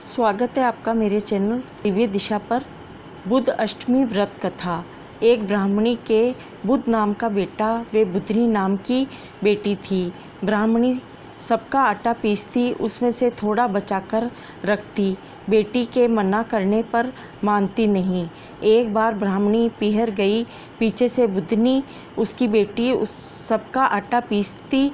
स्वागत है आपका मेरे चैनल दिव्य दिशा पर। बुध अष्टमी व्रत कथा। एक ब्राह्मणी के बुध नाम का बेटा व बुधनी नाम की बेटी थी। ब्राह्मणी सबका आटा पीसती, उसमें से थोड़ा बचाकर रखती। बेटी के मना करने पर मानती नहीं। एक बार ब्राह्मणी पीहर गई, पीछे से बुधनी उसकी बेटी उस सबका आटा पीसती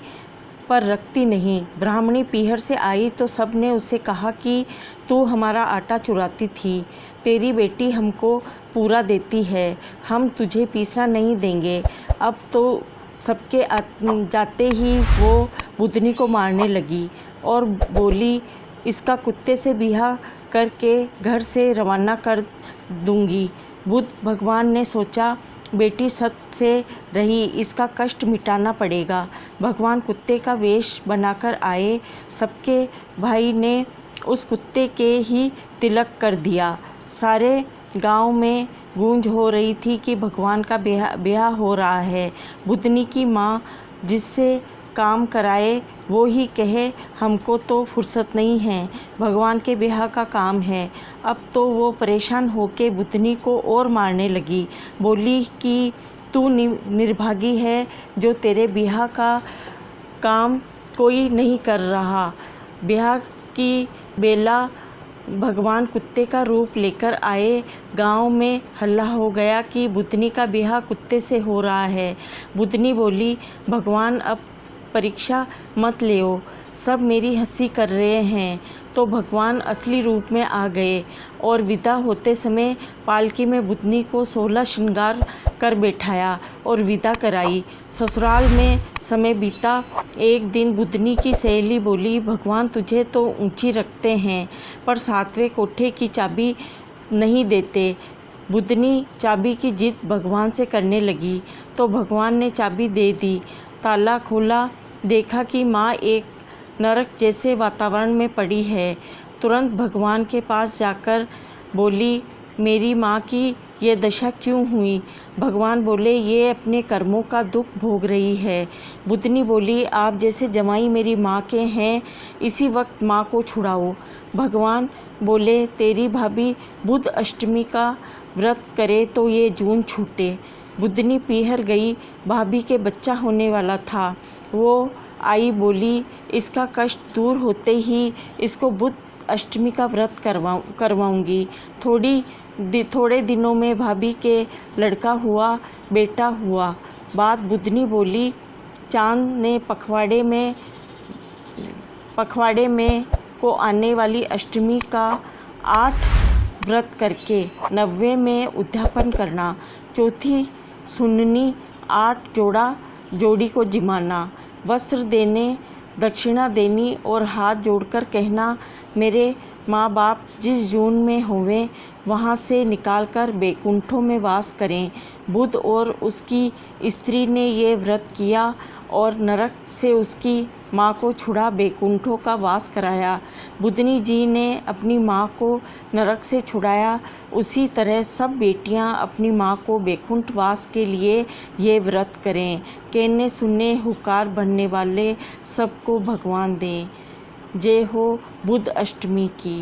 पर रखती नहीं। ब्राह्मणी पीहर से आई तो सब ने उसे कहा कि तू हमारा आटा चुराती थी, तेरी बेटी हमको पूरा देती है, हम तुझे पीसना नहीं देंगे। अब तो सबके जाते ही वो बुधनी को मारने लगी और बोली, इसका कुत्ते से बिहा करके घर से रवाना कर दूंगी। बुध भगवान ने सोचा, बेटी सत से रही, इसका कष्ट मिटाना पड़ेगा। भगवान कुत्ते का वेश बनाकर आए। सबके भाई ने उस कुत्ते के ही तिलक कर दिया। सारे गांव में गूंज हो रही थी कि भगवान का ब्याह हो रहा है। बुधनी की माँ जिससे काम कराए वो ही कहे, हमको तो फुर्सत नहीं है, भगवान के ब्याह का काम है। अब तो वो परेशान होके बुधनी को और मारने लगी। बोली कि तू निर्भागी है, जो तेरे ब्याह का काम कोई नहीं कर रहा। ब्याह की बेला भगवान कुत्ते का रूप लेकर आए। गांव में हल्ला हो गया कि बुधनी का ब्याह कुत्ते से हो रहा है। बुधनी बोली, भगवान अब परीक्षा मत लेओ, सब मेरी हंसी कर रहे हैं। तो भगवान असली रूप में आ गए और विदा होते समय पालकी में बुधनी को 16 श्रृंगार कर बैठाया और विदा कराई। ससुराल में समय बीता। एक दिन बुधनी की सहेली बोली, भगवान तुझे तो ऊंची रखते हैं पर 7वें कोठे की चाबी नहीं देते। बुधनी चाबी की जिद भगवान से करने लगी तो भगवान ने चाबी दे दी। ताला खोला, देखा कि माँ एक नरक जैसे वातावरण में पड़ी है। तुरंत भगवान के पास जाकर बोली, मेरी माँ की ये दशा क्यों हुई? भगवान बोले, ये अपने कर्मों का दुख भोग रही है। बुधनी बोली, आप जैसे जमाई मेरी माँ के हैं, इसी वक्त माँ को छुड़ाओ। भगवान बोले, तेरी भाभी बुध अष्टमी का व्रत करे तो ये जून छूटे। बुधनी पीहर गई, भाभी के बच्चा होने वाला था। वो आई, बोली, इसका कष्ट दूर होते ही इसको बुध अष्टमी का व्रत करवाऊंगी। थोड़े दिनों में भाभी के लड़का हुआ, बेटा हुआ। बात बुधनी बोली, चांद ने पखवाड़े में को आने वाली अष्टमी का 8 व्रत करके 90 में उद्यापन करना, चौथी सुन्नी 8 जोड़ी को जिमाना, वस्त्र देने, दक्षिणा देनी और हाथ जोड़कर कहना, मेरे माँ बाप जिस जून में होवें वहाँ से निकालकर बैकुंठों में वास करें। बुध और उसकी स्त्री ने ये व्रत किया और नरक से उसकी माँ को छुड़ा बैकुंठों का वास कराया। बुधनी जी ने अपनी माँ को नरक से छुड़ाया। उसी तरह सब बेटियाँ अपनी माँ को बैकुंठ वास के लिए ये व्रत करें। कहने सुनने हुकार बनने वाले सबको भगवान दें। जय हो बुध अष्टमी की।